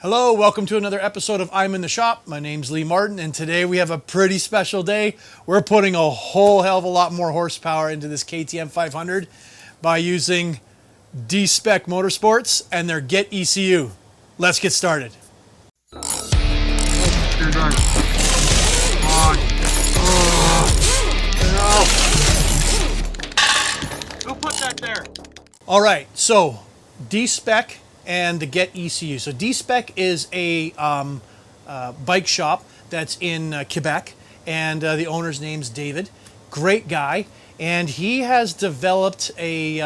Hello, welcome to another episode of I'm in the Shop. My name's Lee Martin, and today we have a pretty special day. We're putting a whole hell of a lot more horsepower into this KTM 500 by using D-Spec Motorsports and their GET ECU. Let's get started. You're done. Come on. Who put that there? All right, so D-Spec and the GET ECU. So D-Spec is a bike shop that's in Quebec, and the owner's name's David. Great guy, and he has developed a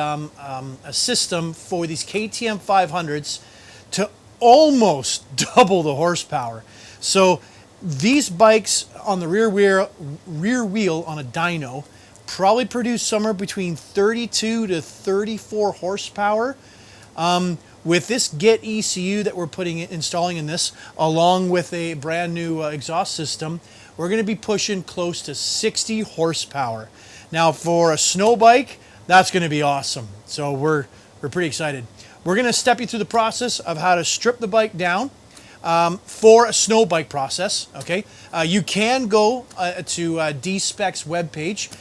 system for these KTM 500s to almost double the horsepower. So these bikes on the rear wheel on a dyno probably produce somewhere between 32 to 34 horsepower. With this GET ECU that we're installing in this, along with a brand new exhaust system, we're going to be pushing close to 60 horsepower. Now, for a snow bike, that's going to be awesome. So we're pretty excited. We're going to step you through the process of how to strip the bike down for a snow bike process. Okay, you can go to D-Spec's webpage.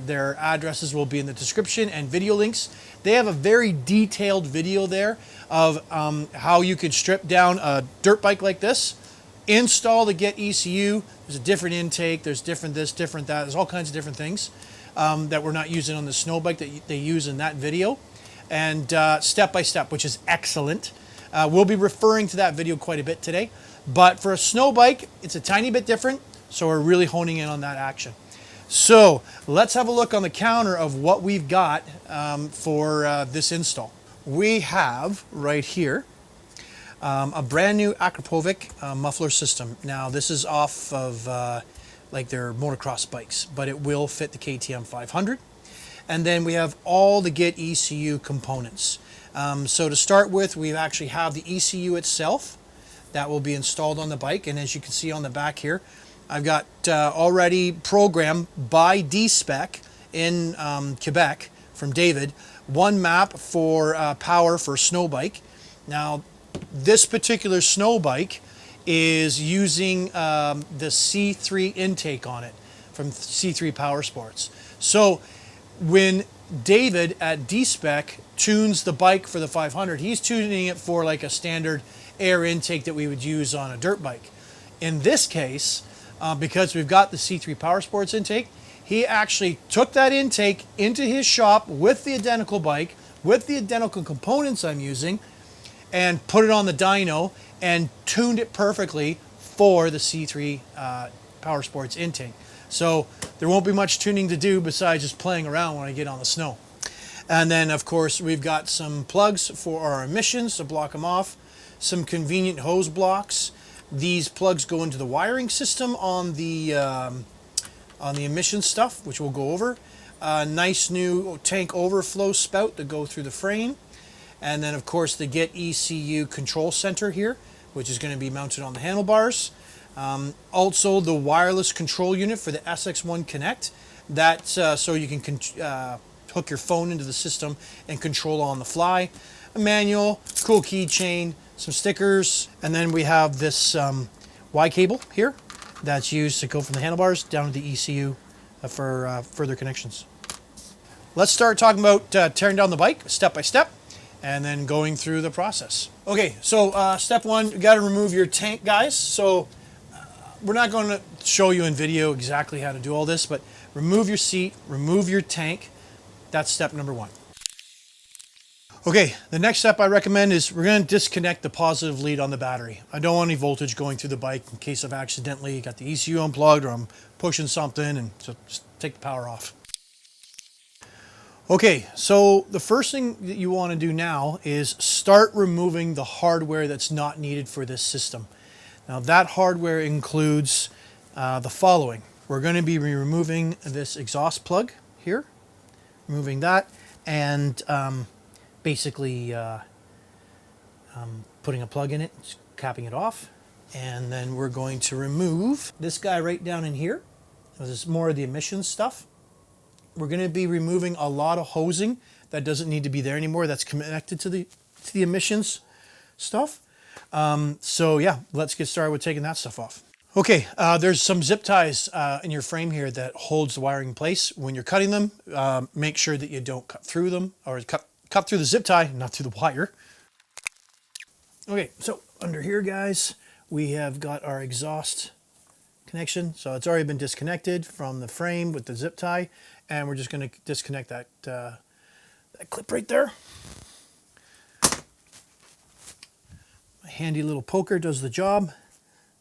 Their addresses will be in the description and video links. They have a very detailed video there of how you can strip down a dirt bike like this, install the GET ECU. There's a different intake, there's different this, different that. There's all kinds of different things that we're not using on the snow bike that they use in that video. And step by step, which is excellent. We'll be referring to that video quite a bit today. But for a snow bike, it's a tiny bit different, so we're really honing in on that action. So let's have a look on the counter of what we've got for this install. We have right here a brand new Akrapovic muffler system. Now this is off of like their motocross bikes, but it will fit the KTM 500. And then we have all the GET ECU components. So to start with, we actually have the ECU itself that will be installed on the bike. And as you can see on the back here, I've got already programmed by D-Spec in Quebec from David, one map for power for snow bike. Now, this particular snow bike is using the C3 intake on it from C3 Power Sports. So when David at D-Spec tunes the bike for the 500, he's tuning it for like a standard air intake that we would use on a dirt bike. In this case, because we've got the C3 Power Sports intake, he actually took that intake into his shop with the identical bike, with the identical components I'm using, and put it on the dyno and tuned it perfectly for the C3 Power Sports intake. So there won't be much tuning to do besides just playing around when I get on the snow. And then, of course, we've got some plugs for our emissions to block them off, some convenient hose blocks. These plugs go into the wiring system on the emission stuff, which we'll go over. A nice new tank overflow spout to go through the frame. And then, of course, the GET ECU control center here, which is going to be mounted on the handlebars. Also, the wireless control unit for the SX1 Connect. That's so you can hook your phone into the system and control on the fly. A manual, cool keychain, some stickers, and then we have this Y cable here that's used to go from the handlebars down to the ECU for further connections. Let's start talking about tearing down the bike step by step and then going through the process. Okay, so step one, you got to remove your tank, guys. So we're not going to show you in video exactly how to do all this, but remove your seat, remove your tank. That's step number one. Okay, the next step I recommend is we're going to disconnect the positive lead on the battery. I don't want any voltage going through the bike in case I've accidentally got the ECU unplugged or I'm pushing something, and so just take the power off. Okay, so the first thing that you want to do now is start removing the hardware that's not needed for this system. Now that hardware includes the following. We're going to be removing this exhaust plug here, removing that, and basically putting a plug in it, capping it off, and then we're going to remove this guy right down in here. This is more of the emissions stuff. We're going to be removing a lot of hosing that doesn't need to be there anymore. That's connected to the emissions stuff. So yeah, let's get started with taking that stuff off. Okay, there's some zip ties in your frame here that holds the wiring in place. When you're cutting them, make sure that you don't cut through them, or cut through the zip tie, not through the wire. Okay, so under here, guys, we have got our exhaust connection. So it's already been disconnected from the frame with the zip tie, and we're just going to disconnect that, that clip right there. My handy little poker does the job.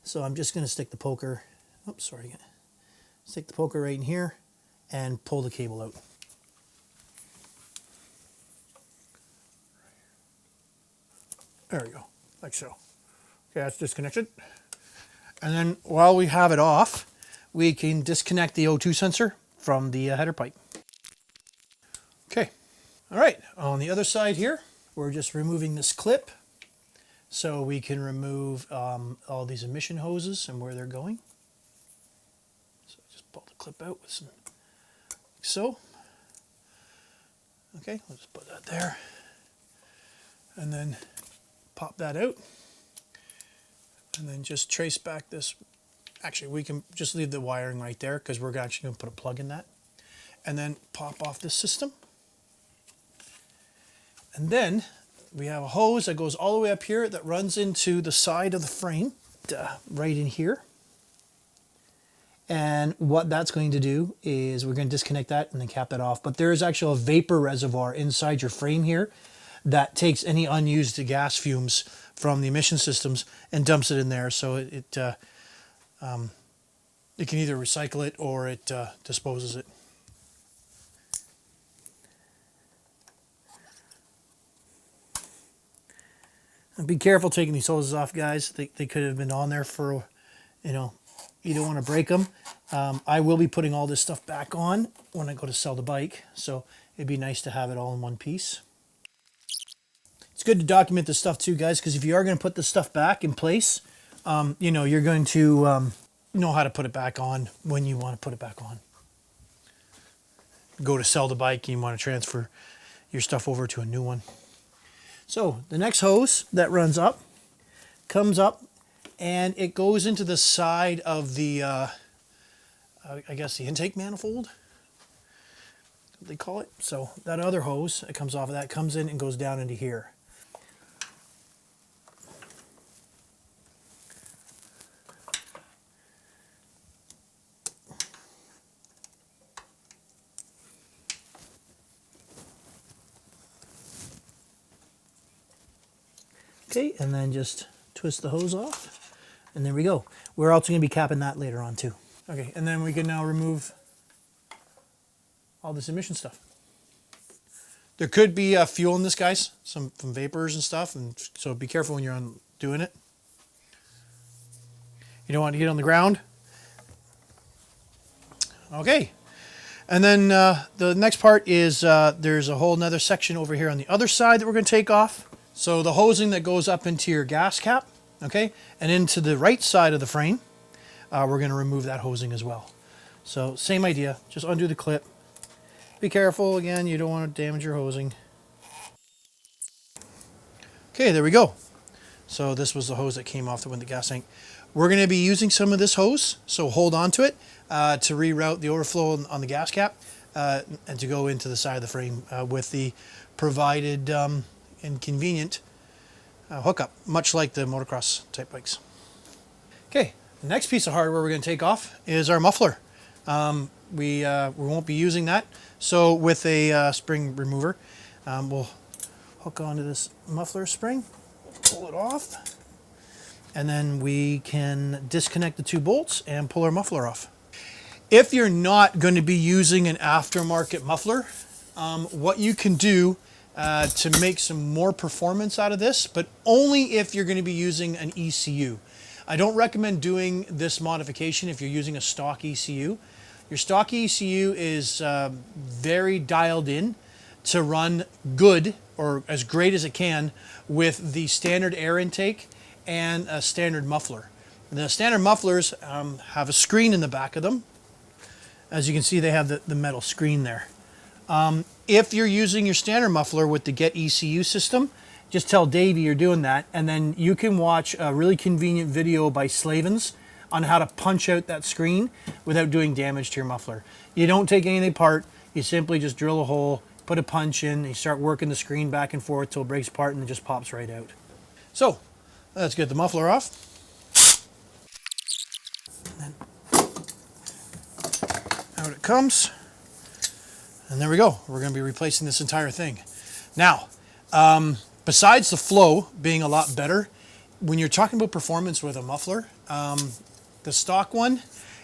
So I'm just going to stick the poker, stick the poker right in here and pull the cable out. There we go, like so. Okay, that's disconnected. And then while we have it off, we can disconnect the O2 sensor from the header pipe. Okay, all right, on the other side here, we're just removing this clip so we can remove all these emission hoses and where they're going. So just pull the clip out with some, like so. Okay, let's put that there. And then pop that out. And then just trace back this. Actually, we can just leave the wiring right there because we're actually going to put a plug in that. And then pop off this system. And then we have a hose that goes all the way up here that runs into the side of the frame, right in here. And what that's going to do is we're going to disconnect that and then cap that off. But there is actually a vapor reservoir inside your frame here that takes any unused gas fumes from the emission systems and dumps it in there. So it can either recycle it or it disposes it. And be careful taking these hoses off, guys. They could have been on there for, you know, you don't want to break them. I will be putting all this stuff back on when I go to sell the bike. So it'd be nice to have it all in one piece. It's good to document this stuff too, guys, because if you are going to put this stuff back in place, you know, you're going to know how to put it back on when you want to put it back on. Go to sell the bike and you want to transfer your stuff over to a new one. So the next hose that runs up comes up and it goes into the side of the, I guess the intake manifold, they call it. So that other hose that comes off of that comes in and goes down into here. Okay, and then just twist the hose off, and there we go. We're also going to be capping that later on too. Okay, and then we can now remove all this emission stuff. There could be fuel in this, guys, some vapors and stuff, and so be careful when you're doing it. You don't want to get on the ground. Okay, and then the next part is there's a whole nother section over here on the other side that we're going to take off. So the hosing that goes up into your gas cap, okay, and into the right side of the frame, we're going to remove that hosing as well. So same idea, just undo the clip. Be careful, again, you don't want to damage your hosing. Okay, there we go. So this was the hose that came off the gas tank. We're going to be using some of this hose, so hold on to it to reroute the overflow on the gas cap and to go into the side of the frame with the provided and convenient hookup, much like the motocross type bikes. Okay, the next piece of hardware we're going to take off is our muffler. We won't be using that, so with a spring remover, we'll hook onto this muffler spring, pull it off, and then we can disconnect the two bolts and pull our muffler off. If you're not going to be using an aftermarket muffler, what you can do to make some more performance out of this, but only if you're going to be using an ECU. I don't recommend doing this modification if you're using a stock ECU. Your stock ECU is very dialed in to run good, or as great as it can, with the standard air intake and a standard muffler. The standard mufflers have a screen in the back of them. As you can see, they have the metal screen there. If you're using your standard muffler with the GET ECU system, just tell Davey you're doing that, and then you can watch a really convenient video by Slavens on how to punch out that screen without doing damage to your muffler. You don't take anything apart, you simply just drill a hole, put a punch in, and you start working the screen back and forth till it breaks apart and it just pops right out. So, let's get the muffler off. And then out it comes. And there we go. We're going to be replacing this entire thing. Now, besides the flow being a lot better, when you're talking about performance with a muffler, the stock one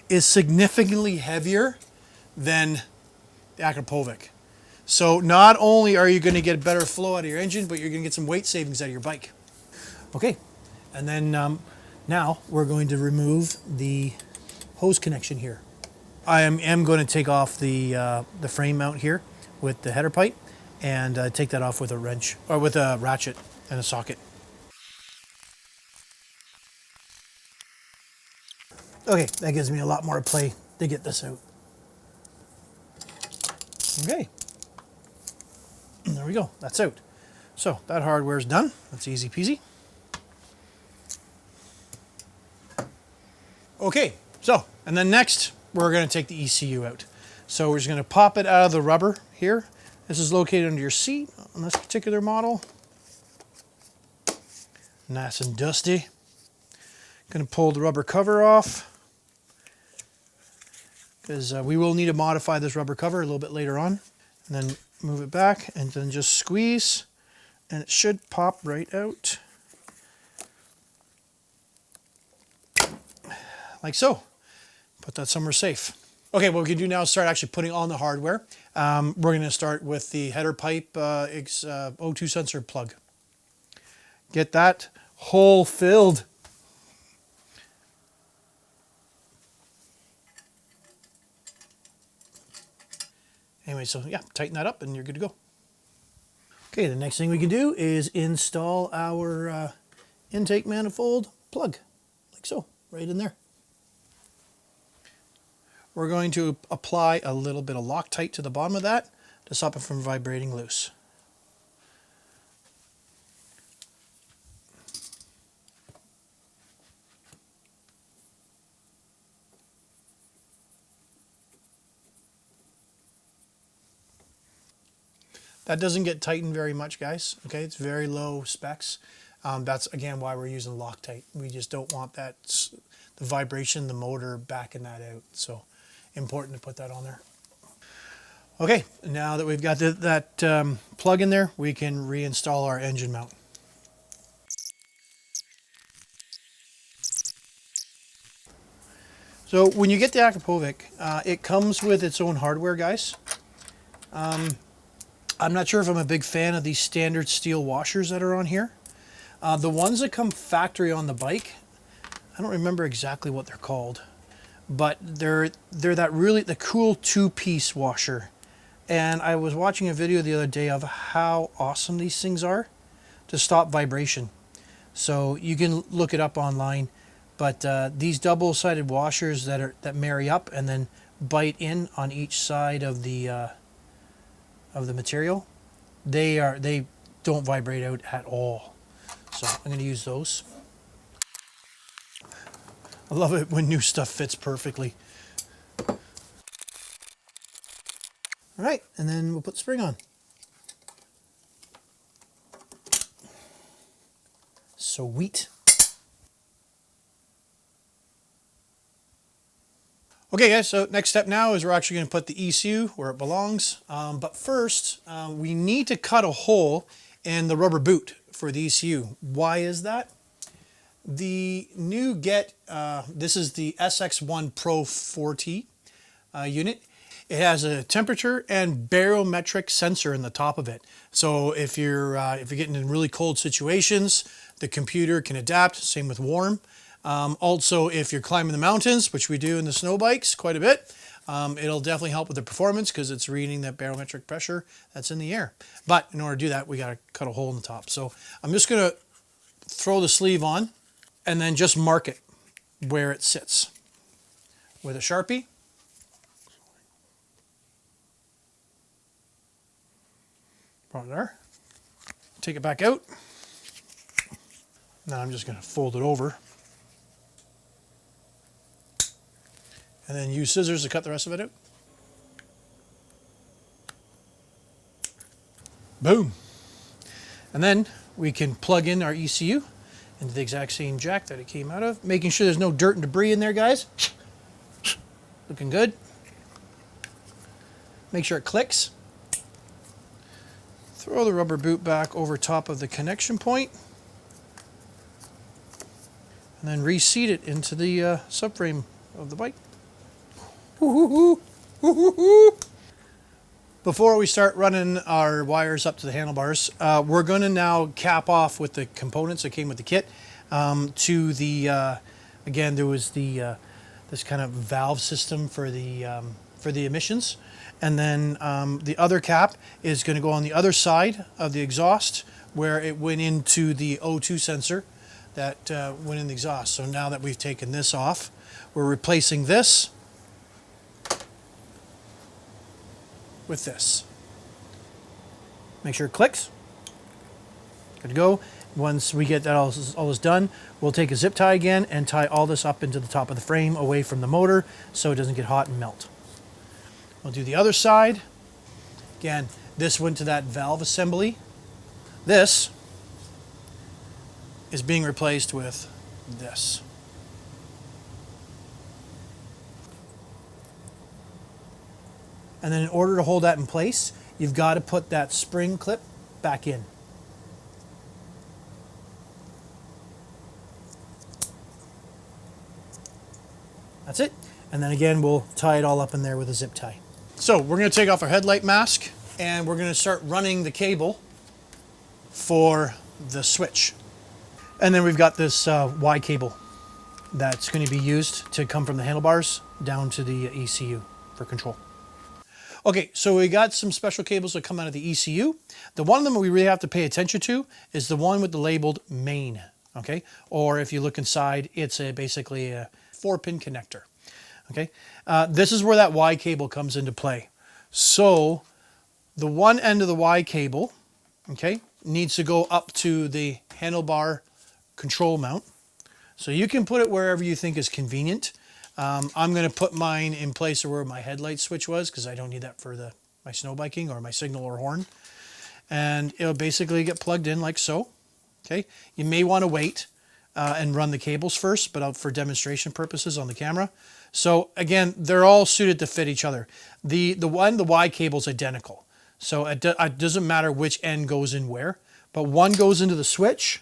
is significantly heavier than the Akrapovic. So not only are you going to get better flow out of your engine, but you're going to get some weight savings out of your bike. Okay, and then now we're going to remove the hose connection here. I am going to take off the frame mount here with the header pipe and take that off with a wrench, or with a ratchet and a socket. Okay, that gives me a lot more play to get this out. Okay, and there we go, that's out. So that hardware's done, that's easy peasy. Okay, so, and then next, we're going to take the ECU out. So we're just going to pop it out of the rubber here. This is located under your seat on this particular model. Nice and dusty. Going to pull the rubber cover off, because we will need to modify this rubber cover a little bit later on. And then move it back and then just squeeze and it should pop right out. Like so. Put that somewhere safe. Okay, what we can do now is start actually putting on the hardware. We're going to start with the header pipe O2 sensor plug. Get that hole filled. Anyway, so yeah, tighten that up and you're good to go. Okay, the next thing we can do is install our intake manifold plug, like so, right in there. We're going to apply a little bit of Loctite to the bottom of that to stop it from vibrating loose. That doesn't get tightened very much, guys. Okay, it's very low specs. That's again why we're using Loctite. We just don't want that, the vibration, the motor backing that out. So important to put that on there. Okay, now that we've got that plug in there, we can reinstall our engine mount. So when you get the Akrapovic, it comes with its own hardware, guys. I'm not sure if I'm a big fan of these standard steel washers that are on here. The ones that come factory on the bike, I don't remember exactly what they're called, but they're the cool two-piece washer. And I was watching a video the other day of how awesome these things are to stop vibration. So you can look it up online, but these double-sided washers that marry up and then bite in on each side of the material, they don't vibrate out at all. So I'm going to use those. I love it when new stuff fits perfectly. All right, and then we'll put the spring on. Sweet. Okay guys, so next step now is we're actually going to put the ECU where it belongs. But first, we need to cut a hole in the rubber boot for the ECU. Why is that? The new this is the SX1 Pro 4T unit. It has a temperature and barometric sensor in the top of it. So if you're getting in really cold situations, the computer can adapt. Same with warm. Also, if you're climbing the mountains, which we do in the SnowBikes quite a bit, it'll definitely help with the performance because it's reading that barometric pressure that's in the air. But in order to do that, we got to cut a hole in the top. So I'm just going to throw the sleeve on and then just mark it where it sits with a Sharpie. Right there. Take it back out. Now I'm just going to fold it over. And then use scissors to cut the rest of it out. Boom. And then we can plug in our ECU into the exact same jack that it came out of, making sure there's no dirt and debris in there, guys. Looking good. Make sure it clicks. Throw the rubber boot back over top of the connection point. And then reseat it into the subframe of the bike. Before we start running our wires up to the handlebars, we're going to now cap off with the components that came with the kit to the, again, there was the this kind of valve system for the emissions. And then the other cap is going to go on the other side of the exhaust where it went into the O2 sensor that went in the exhaust. So now that we've taken this off, we're replacing this with this. Make sure it clicks. Good to go. Once we get that all this done, we'll take a zip tie again and tie all this up into the top of the frame away from the motor so it doesn't get hot and melt. We'll do the other side. Again, this went to that valve assembly. This is being replaced with this. And then in order to hold that in place, you've got to put that spring clip back in. That's it. And then again, we'll tie it all up in there with a zip tie. So we're going to take off our headlight mask and we're going to start running the cable for the switch. And then we've got this Y cable that's going to be used to come from the handlebars down to the ECU for control. Okay, so we got some special cables that come out of the ECU. The one of them we really have to pay attention to is the one with the labeled main, okay? Or if you look inside, it's basically a 4-pin connector, okay? This is where that Y cable comes into play. So the one end of the Y cable, okay, needs to go up to the handlebar control mount. So you can put it wherever you think is convenient. I'm going to put mine in place where my headlight switch was because I don't need that for my snow biking or my signal or horn. And it'll basically get plugged in like so. Okay, you may want to wait and run the cables first, but for demonstration purposes on the camera. So again, they're all suited to fit each other. The Y cable is identical. So it doesn't matter which end goes in where, but one goes into the switch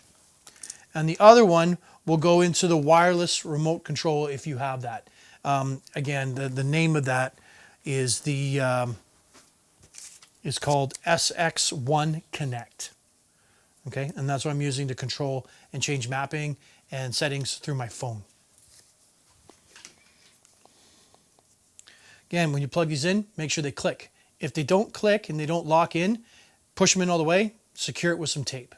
and the other one will go into the wireless remote control if you have that. Again, the name of that is is called SX1 Connect. Okay, and that's what I'm using to control and change mapping and settings through my phone. Again, when you plug these in, make sure they click. If they don't click and they don't lock in, push them in all the way, secure it with some tape.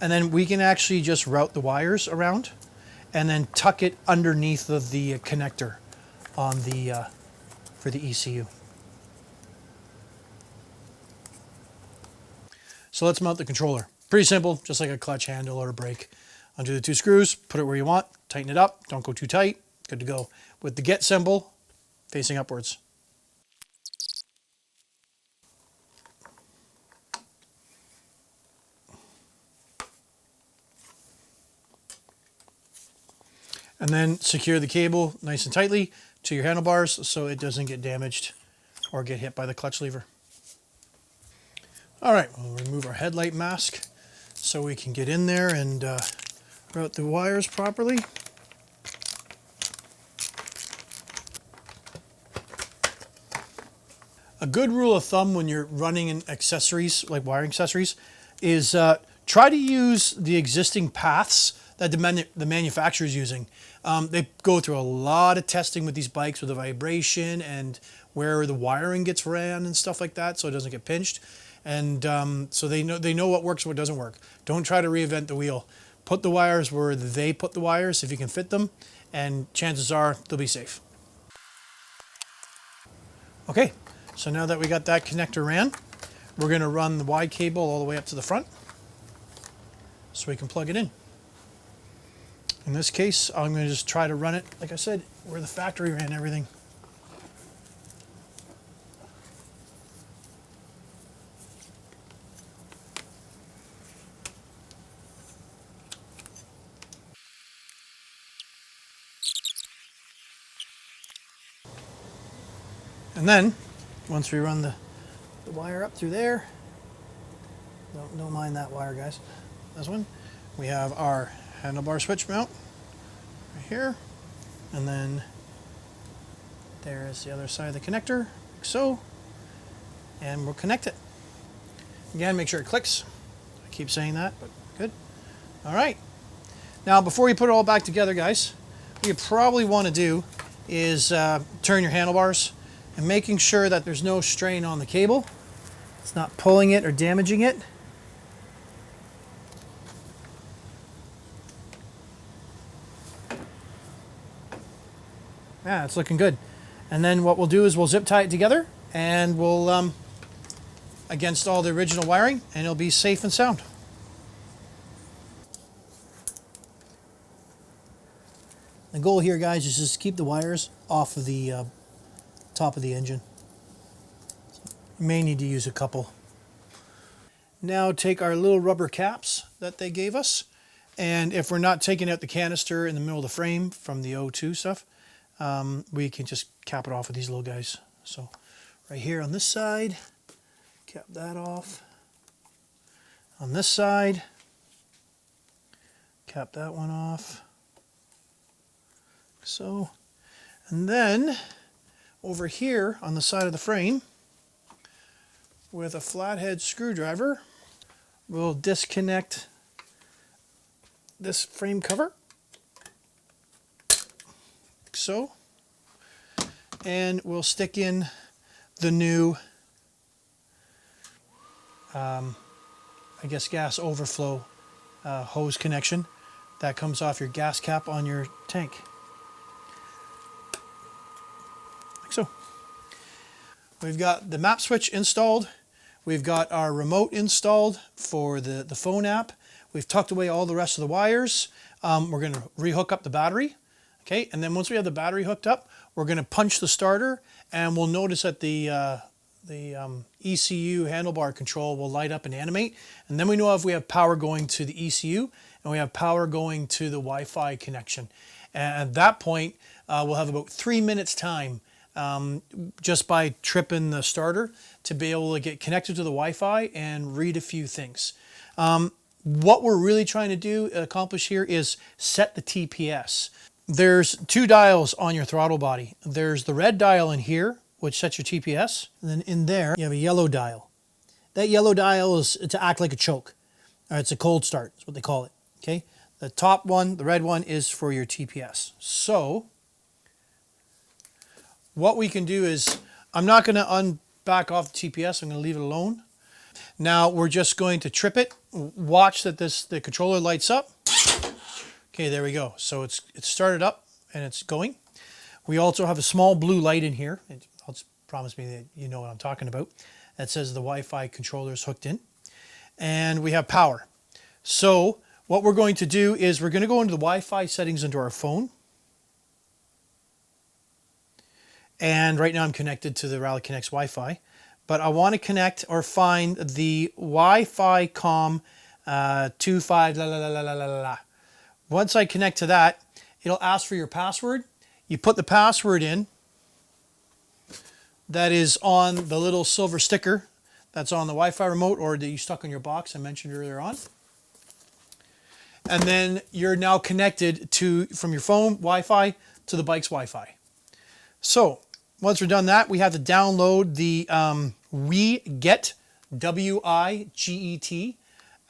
And then we can actually just route the wires around and then tuck it underneath of the connector on the for the ECU. So let's mount the controller. Pretty simple, just like a clutch handle or a brake. Undo the 2 screws, put it where you want, tighten it up, don't go too tight, good to go. With the get symbol facing upwards. And then secure the cable nice and tightly to your handlebars so it doesn't get damaged or get hit by the clutch lever. All right, we'll remove our headlight mask so we can get in there and route the wires properly. A good rule of thumb when you're running in accessories, like wiring accessories, is try to use the existing paths that the manufacturer is using. They go through a lot of testing with these bikes with the vibration and where the wiring gets ran and stuff like that so it doesn't get pinched. And so they know what works and what doesn't work. Don't try to reinvent the wheel. Put the wires where they put the wires if you can fit them, and chances are they'll be safe. Okay, so now that we got that connector ran, we're going to run the Y cable all the way up to the front so we can plug it in. In this case, I'm going to just try to run it, like I said, where the factory ran everything. And then, once we run the wire up through there, don't mind that wire, guys. This one, we have our handlebar switch mount right here, and then there's the other side of the connector, like so, and we'll connect it. Again, make sure it clicks. I keep saying that, but good. All right. Now, before you put it all back together, guys, what you probably want to do is turn your handlebars and making sure that there's no strain on the cable. It's not pulling it or damaging it. Yeah, it's looking good. And then what we'll do is we'll zip tie it together and we'll against all the original wiring, and it'll be safe and sound. The goal here, guys, is just keep the wires off of the top of the engine. You may need to use a couple. Now take our little rubber caps that they gave us, and if we're not taking out the canister in the middle of the frame from the O2 stuff, we can just cap it off with these little guys. So right here on this side, cap that off. On this side, cap that one off. So, and then over here on the side of the frame, with a flathead screwdriver, we'll disconnect this frame cover, like so, and we'll stick in the new, I guess, gas overflow hose connection that comes off your gas cap on your tank. So we've got the map switch installed. We've got our remote installed for the phone app. We've tucked away all the rest of the wires. We're going to rehook up the battery. Okay, and then once we have the battery hooked up, we're going to punch the starter, and we'll notice that the ECU handlebar control will light up and animate. And then we know if we have power going to the ECU and we have power going to the Wi-Fi connection. And at that point, we'll have about 3 minutes time just by tripping the starter to be able to get connected to the Wi-Fi and read a few things. What we're really trying to do, accomplish here, is set the TPS. There's two dials on your throttle body. There's the red dial in here, which sets your TPS, and then in there you have a yellow dial. That yellow dial is to act like a choke. It's a cold start, is what they call it. Okay, the top one, the red one, is for your TPS. So what we can do is, I'm not going to back off the TPS, I'm going to leave it alone. Now we're just going to trip it. Watch that the controller lights up. Okay, there we go. So it's started up and it's going. We also have a small blue light in here. I'll just promise me that you know what I'm talking about. That says the Wi-Fi controller is hooked in. And we have power. So what we're going to do is we're going to go into the Wi-Fi settings into our phone. And right now I'm connected to the Rally Connect's Wi-Fi, but I want to connect or find the Wi-Fi COM 25 la la la la la la la. Once I connect to that, it'll ask for your password. You put the password in that is on the little silver sticker that's on the Wi-Fi remote or that you stuck on your box I mentioned earlier on. And then you're now connected to, from your phone Wi-Fi to the bike's Wi-Fi. So once we're done that, we have to download the WeGet, W-I-G-E-T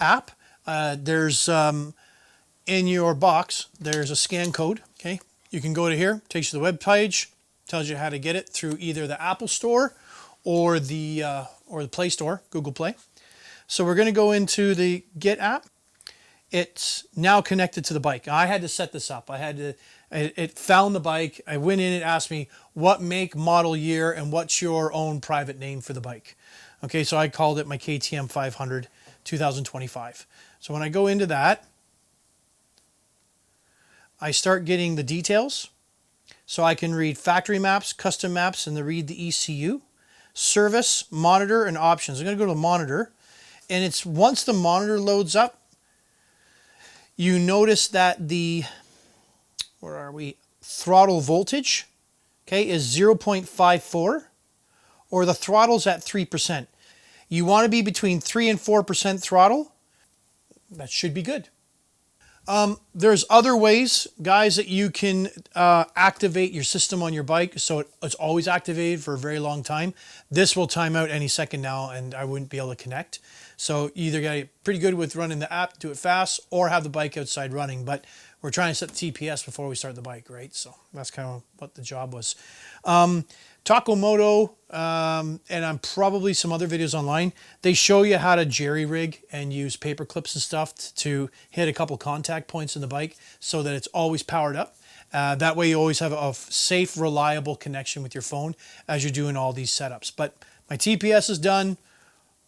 app. There's in your box, there's a scan code. Okay, you can go to here, takes you to the web page, tells you how to get it through either the Apple Store or the or the Play Store, Google Play. So we're going to go into the Get app. It's now connected to the bike. I had to set this up. It found the bike. I went in, it asked me what make, model, year, and what's your own private name for the bike. Okay, so I called it my KTM 500 2025. So when I go into that, I start getting the details. So I can read factory maps, custom maps, and read the ECU, service, monitor, and options. I'm going to go to monitor, and it's once the monitor loads up, you notice that the, where are we, throttle voltage, okay, is 0.54, or the throttle's at 3%. You want to be between 3 and 4% throttle. That should be good. There's other ways, guys, that you can activate your system on your bike so it's always activated for a very long time. This will time out any second now, and I wouldn't be able to connect. So you either get pretty good with running the app, do it fast, or have the bike outside running. But we're trying to set the TPS before we start the bike, right? So that's kind of what the job was. Takomoto, and I'm probably some other videos online, they show you how to jerry rig and use paper clips and stuff to hit a couple contact points in the bike so that it's always powered up. That way you always have a safe, reliable connection with your phone as you're doing all these setups. But my TPS is done.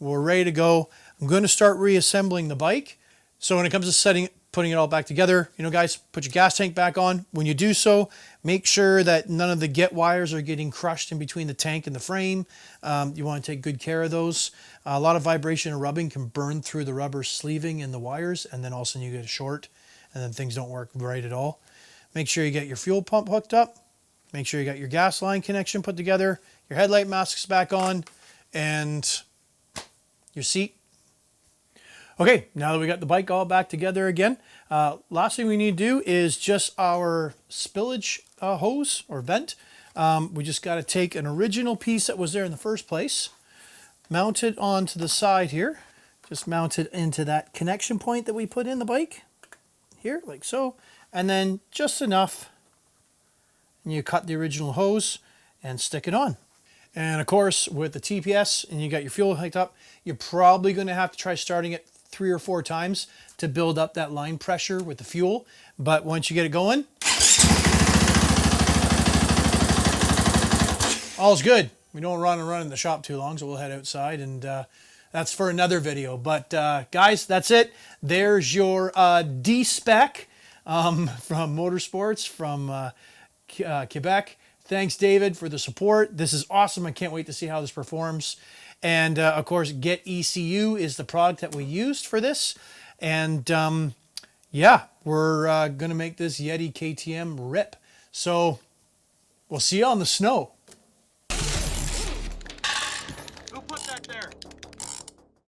We're ready to go. I'm going to start reassembling the bike. So when it comes to putting it all back together, you know, guys, put your gas tank back on. When you do so, make sure that none of the get wires are getting crushed in between the tank and the frame. You want to take good care of those. A lot of vibration and rubbing can burn through the rubber sleeving and the wires, and then all of a sudden you get a short, and then things don't work right at all. Make sure you get your fuel pump hooked up. Make sure you got your gas line connection put together, your headlight masks back on, and your seat. Okay, now that we got the bike all back together again, last thing we need to do is just our spillage hose or vent. We just got to take an original piece that was there in the first place, mount it onto the side here, just mount it into that connection point that we put in the bike here, like so, and then just enough, and you cut the original hose and stick it on. And of course, with the TPS and you got your fuel hooked up, you're probably going to have to try starting it 3 or 4 times to build up that line pressure with the fuel. But once you get it going, all's good. We don't want to run in the shop too long, so we'll head outside, and that's for another video. But guys, that's it. There's your D-Spec from Motorsports from Quebec. Thanks, David, for the support. This is awesome. I can't wait to see how this performs. And of course, Get ECU is the product that we used for this. And yeah, we're going to make this Yeti KTM rip. So we'll see you on the snow.